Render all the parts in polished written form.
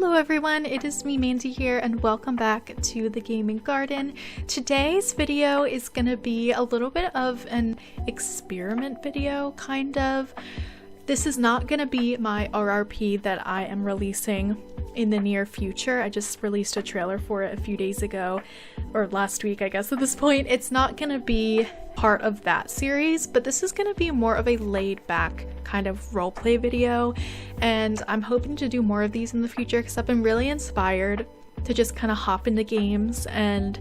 Hello everyone, it is me Mandy here and welcome back to the gaming garden. Today's video is gonna be a little bit of an experiment video, kind of. This is not gonna be my RRP that I am releasing in the near future. I just released a trailer for it a few days ago, or last week I guess at this point. It's not gonna be part of that series, but this is gonna be more of a laid back kind of roleplay video, and I'm hoping to do more of these in the future because I've been really inspired to just kind of hop into games and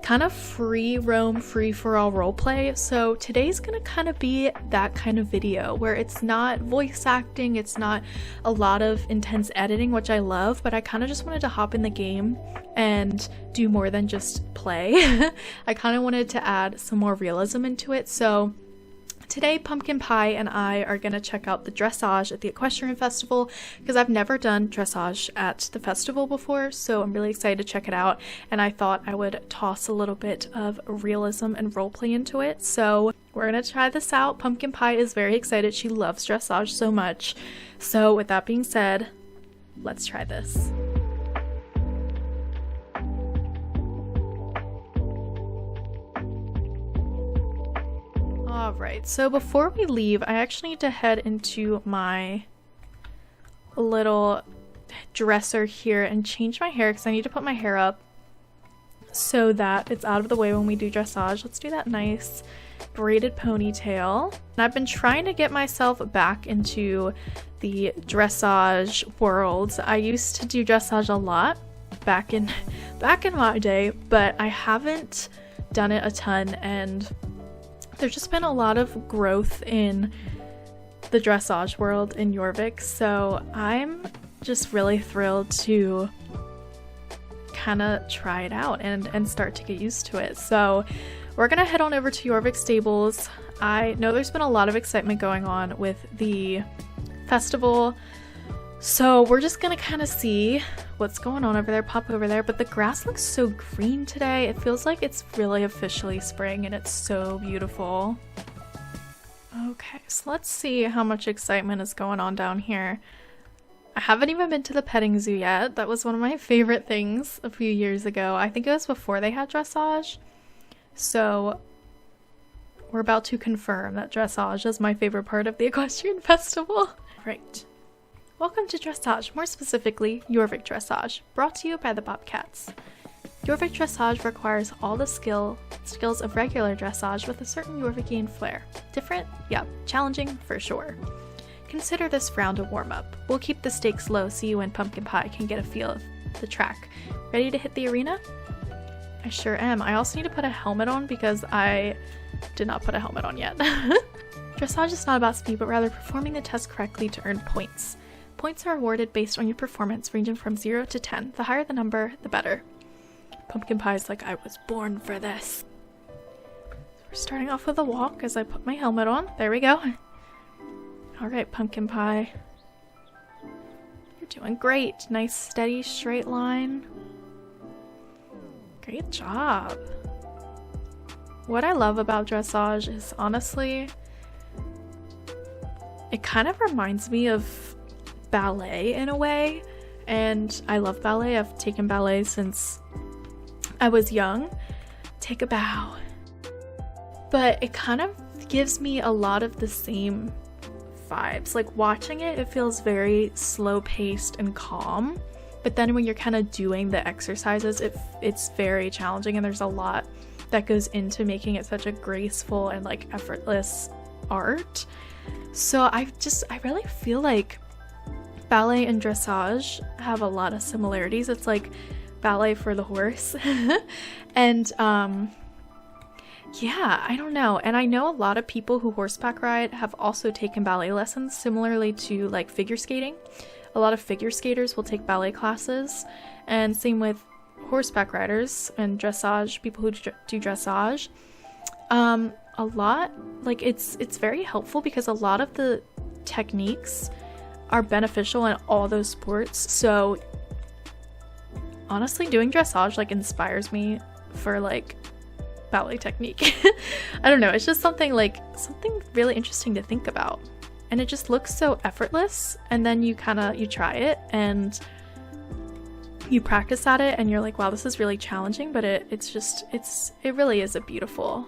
kind of free roam, free for all roleplay. So today's gonna kind of be that kind of video where it's not voice acting, it's not a lot of intense editing, which I love, but I kind of just wanted to hop in the game and do more than just play. I kind of wanted to add some more realism into it. So today, Pumpkin Pie and I are going to check out the dressage at the Equestrian Festival because I've never done dressage at the festival before, so I'm really excited to check it out, and I thought I would toss a little bit of realism and roleplay into it. So we're going to try this out. Pumpkin Pie is very excited. She loves dressage so much. So with that being said, let's try this. Alright, so before we leave, I actually need to head into my little dresser here and change my hair because I need to put my hair up so that it's out of the way when we do dressage. Let's do that nice braided ponytail. And I've been trying to get myself back into the dressage world. I used to do dressage a lot back in my day, but I haven't done it a ton, and there's just been a lot of growth in the dressage world in Jorvik, so I'm just really thrilled to kind of try it out and start to get used to it. So we're gonna head on over to Jorvik Stables. I know there's been a lot of excitement going on with the festival, so we're just gonna kind of see what's going on over there, pop over there. But the grass looks so green today. It feels like it's really officially spring and it's so beautiful. Okay, so let's see how much excitement is going on down here. I haven't even been to the petting zoo yet. That was one of my favorite things a few years ago. I think it was before they had dressage. So we're about to confirm that dressage is my favorite part of the Equestrian Festival. Right. Welcome to Dressage, more specifically, Jorvik Dressage, brought to you by the Bobcats. Jorvik Dressage requires all the skills of regular dressage with a certain Jorvikian flair. Different? Yep. Challenging? For sure. Consider this round a warm-up. We'll keep the stakes low so you and Pumpkin Pie can get a feel of the track. Ready to hit the arena? I sure am. I also need to put a helmet on because I did not put a helmet on yet. Dressage is not about speed, but rather performing the test correctly to earn points. Points are awarded based on your performance, ranging from 0 to 10. The higher the number, the better. Pumpkin Pie's like, I was born for this. So we're starting off with a walk as I put my helmet on. There we go. Alright, Pumpkin Pie. You're doing great. Nice, steady, straight line. Great job. What I love about dressage is, honestly, it kind of reminds me of ballet in a way, and I love ballet. I've taken ballet since I was young. Take a bow. But it kind of gives me a lot of the same vibes. Like watching it, it feels very slow paced and calm, but then when you're kind of doing the exercises, it's very challenging, and there's a lot that goes into making it such a graceful and like effortless art. So I really feel like ballet and dressage have a lot of similarities. It's like ballet for the horse. And yeah, I don't know. And I know a lot of people who horseback ride have also taken ballet lessons, similarly to like figure skating. A lot of figure skaters will take ballet classes, and same with horseback riders and dressage, people who do dressage. A lot, like it's very helpful because a lot of the techniques are beneficial in all those sports. So honestly, doing dressage like inspires me for like ballet technique. I don't know, it's just something really interesting to think about. And it just looks so effortless, and then you try it and you practice at it and you're like, wow, this is really challenging, but it really is a beautiful,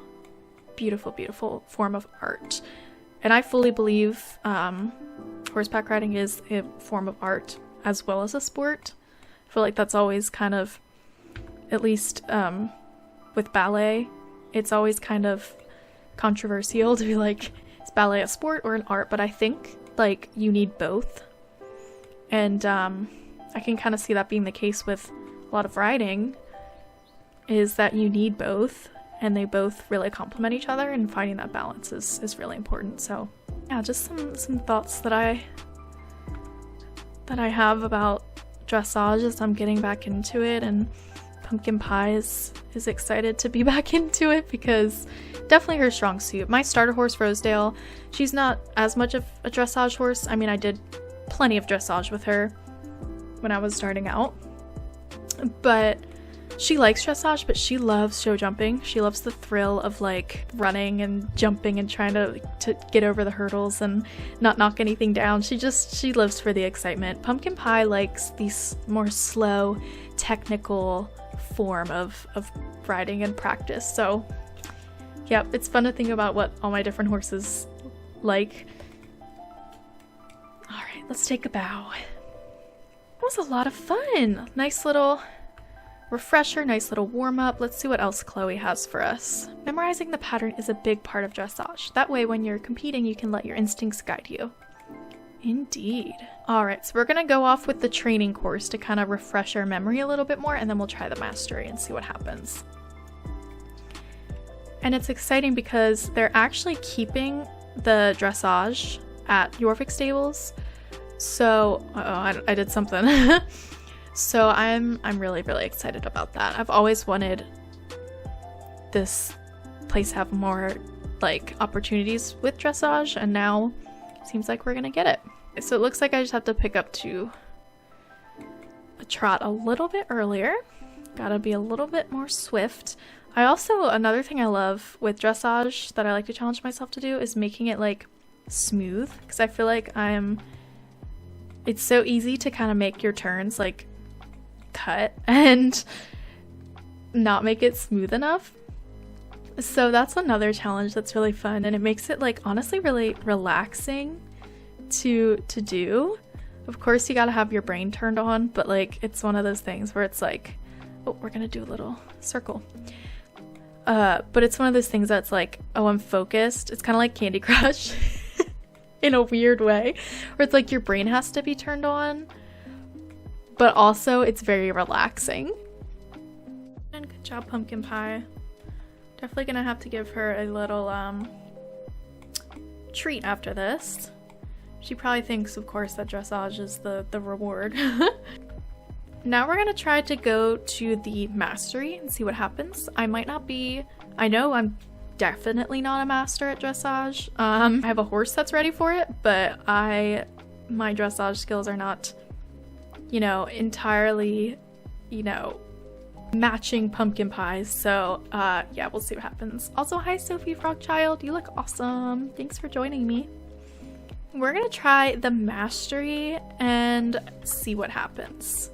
beautiful, beautiful form of art. And I fully believe horseback riding is a form of art as well as a sport. I feel like that's always kind of, at least with ballet, it's always kind of controversial to be like, is ballet a sport or an art? But I think like you need both. And I can kind of see that being the case with a lot of riding, is that you need both and they both really complement each other, and finding that balance is really important. So yeah, just some thoughts that I have about dressage as I'm getting back into it, and Pumpkin Pie is excited to be back into it because definitely her strong suit. My starter horse, Rosedale, she's not as much of a dressage horse. I mean, I did plenty of dressage with her when I was starting out, but she likes dressage, but she loves show jumping. She loves the thrill of like running and jumping and trying to get over the hurdles and not knock anything down. She lives for the excitement. Pumpkin Pie likes these more slow, technical form of riding and practice. So yeah, it's fun to think about what all my different horses like. All right, let's take a bow. That was a lot of fun. Nice little refresher, nice little warm-up. Let's see what else Chloe has for us. Memorizing the pattern is a big part of dressage. That way when you're competing, you can let your instincts guide you. Indeed. Alright, so we're gonna go off with the training course to kind of refresh our memory a little bit more, and then we'll try the mastery and see what happens. And it's exciting because they're actually keeping the dressage at Yorvik Stables. So, I did something. So I'm really, really excited about that. I've always wanted this place to have more like opportunities with dressage, and now it seems like we're gonna get it. So it looks like I just have to pick up to a trot a little bit earlier. Gotta be a little bit more swift. Another thing I love with dressage that I like to challenge myself to do is making it like smooth, because I feel like it's so easy to kind of make your turns like cut and not make it smooth enough. So that's another challenge that's really fun, and it makes it like honestly really relaxing to do. Of course you gotta have your brain turned on, but like it's one of those things where it's like, oh, we're gonna do a little circle. But it's one of those things that's like, oh, I'm focused. It's kind of like Candy Crush in a weird way, where it's like your brain has to be turned on, but also it's very relaxing. And good job, Pumpkin Pie. Definitely gonna have to give her a little treat after this. She probably thinks, of course, that dressage is the reward. Now we're gonna try to go to the mastery and see what happens. I know I'm definitely not a master at dressage. I have a horse that's ready for it, but my dressage skills are not, entirely, matching Pumpkin Pie's. So yeah, we'll see what happens. Also, hi Sophie Frogchild, you look awesome. Thanks for joining me. We're gonna try the mastery and see what happens.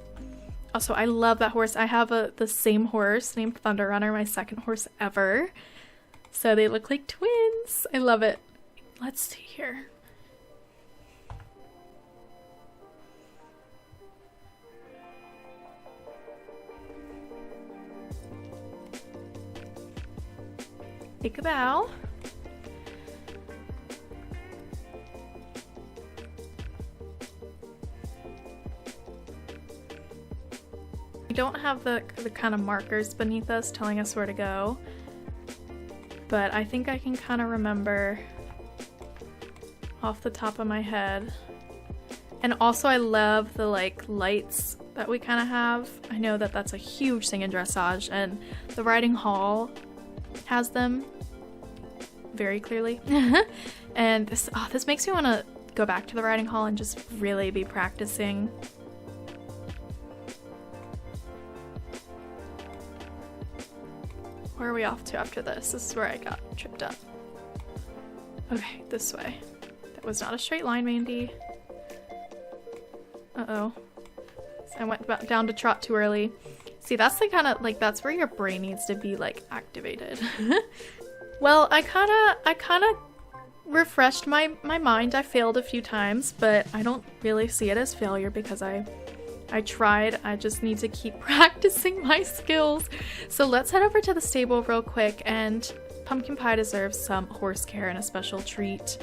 Also, I love that horse. I have the same horse named Thunder Runner, my second horse ever. So they look like twins. I love it. Let's see here. Take a bow. We don't have the kind of markers beneath us telling us where to go, but I think I can kind of remember off the top of my head. And also I love the lights that we kind of have. I know that that's a huge thing in dressage, and the riding hall has them very clearly. And this makes me want to go back to the riding hall and just really be practicing. Where are we off to after this? This is where I got tripped up. Okay, this way. That was not a straight line, Mandy. Uh-oh. I went back down to trot too early. See, that's the kind of, like, that's where your brain needs to be, like, activated. Well, I kind of refreshed my mind. I failed a few times, but I don't really see it as failure because I tried. I just need to keep practicing my skills. So let's head over to the stable real quick, and Pumpkin Pie deserves some horse care and a special treat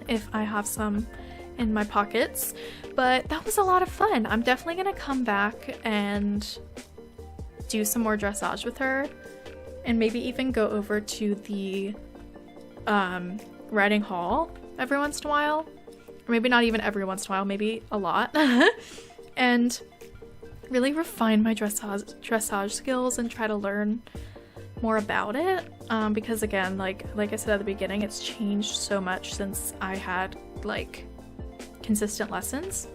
if I have some in my pockets. But that was a lot of fun. I'm definitely gonna come back and do some more dressage with her, and maybe even go over to the riding hall every once in a while, or maybe not even every once in a while, maybe a lot. And really refine my dressage skills and try to learn more about it, because again, like I said at the beginning, it's changed so much since I had like consistent lessons.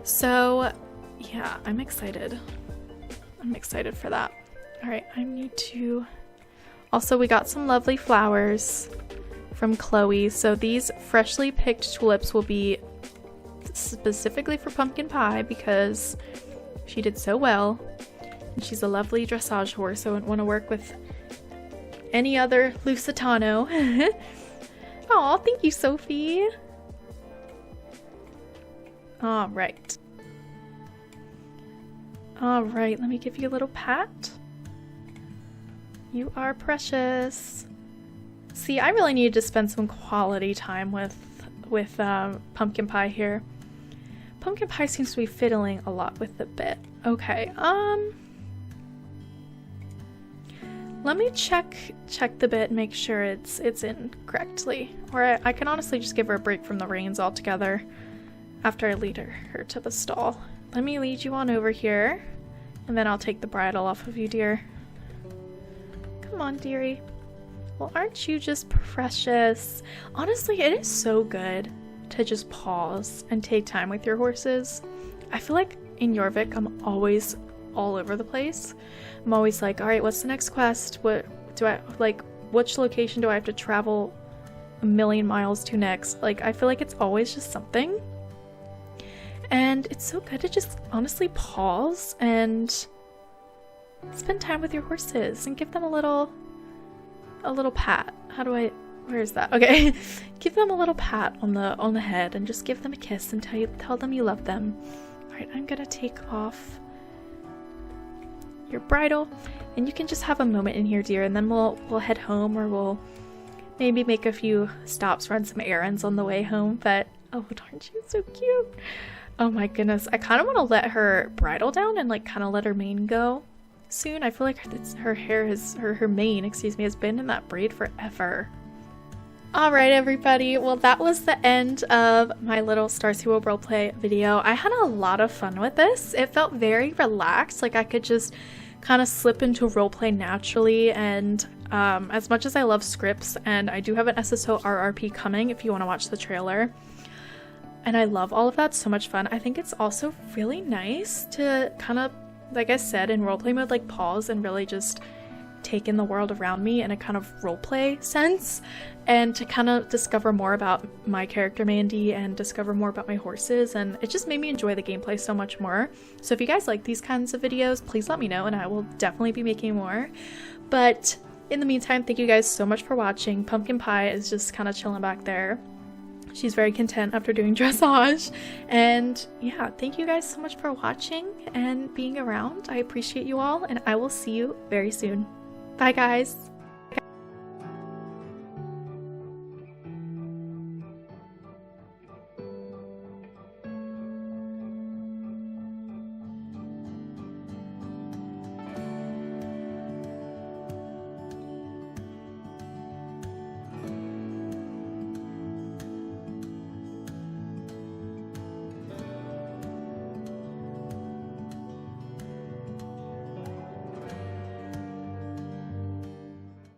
So yeah, I'm excited for that. All right, I need to also, we got some lovely flowers from Chloe. So these freshly picked tulips will be specifically for Pumpkin Pie because she did so well, and she's a lovely dressage horse, so I wouldn't want to work with any other Lusitano. Aw, thank you, Sophie. Alright, let me give you a little pat. You are precious. See, I really needed to spend some quality time with Pumpkin Pie here. Pumpkin Pie seems to be fiddling a lot with the bit. Okay, let me check the bit and make sure it's in correctly. Or I can honestly just give her a break from the reins altogether after I lead her to the stall. Let me lead you on over here, and then I'll take the bridle off of you, dear. Come on, dearie. Well, aren't you just precious? Honestly, it is so good to just pause and take time with your horses. I feel like in Jorvik, I'm always all over the place. I'm always like, all right, what's the next quest? What do I, like, which location do I have to travel a million miles to next? Like, I feel like it's always just something. And it's so good to just honestly pause and spend time with your horses and give them a little pat. Where is that? Okay. Give them a little pat on the head and just give them a kiss and tell them you love them. All right, I'm gonna take off your bridle, and you can just have a moment in here, dear, and then we'll head home, or we'll maybe make a few stops, run some errands on the way home. But oh, aren't you so cute? Oh my goodness, I kind of want to let her bridle down and like kind of let her mane go soon. I feel like her hair her mane, excuse me, has been in that braid forever. Alright everybody, well that was the end of my little Star Stable roleplay video. I had a lot of fun with this. It felt very relaxed, like I could just kind of slip into roleplay naturally, and as much as I love scripts, and I do have an SSO RRP coming if you want to watch the trailer, and I love all of that, so much fun. I think it's also really nice to kind of, like I said, in roleplay mode, like pause and really just take in the world around me in a kind of roleplay sense, and to kind of discover more about my character Mandy and discover more about my horses, and it just made me enjoy the gameplay so much more. So if you guys like these kinds of videos, please let me know and I will definitely be making more. But in the meantime, thank you guys so much for watching. Pumpkin Pie is just kind of chilling back there. She's very content after doing dressage. And yeah, thank you guys so much for watching and being around. I appreciate you all, and I will see you very soon. Bye guys!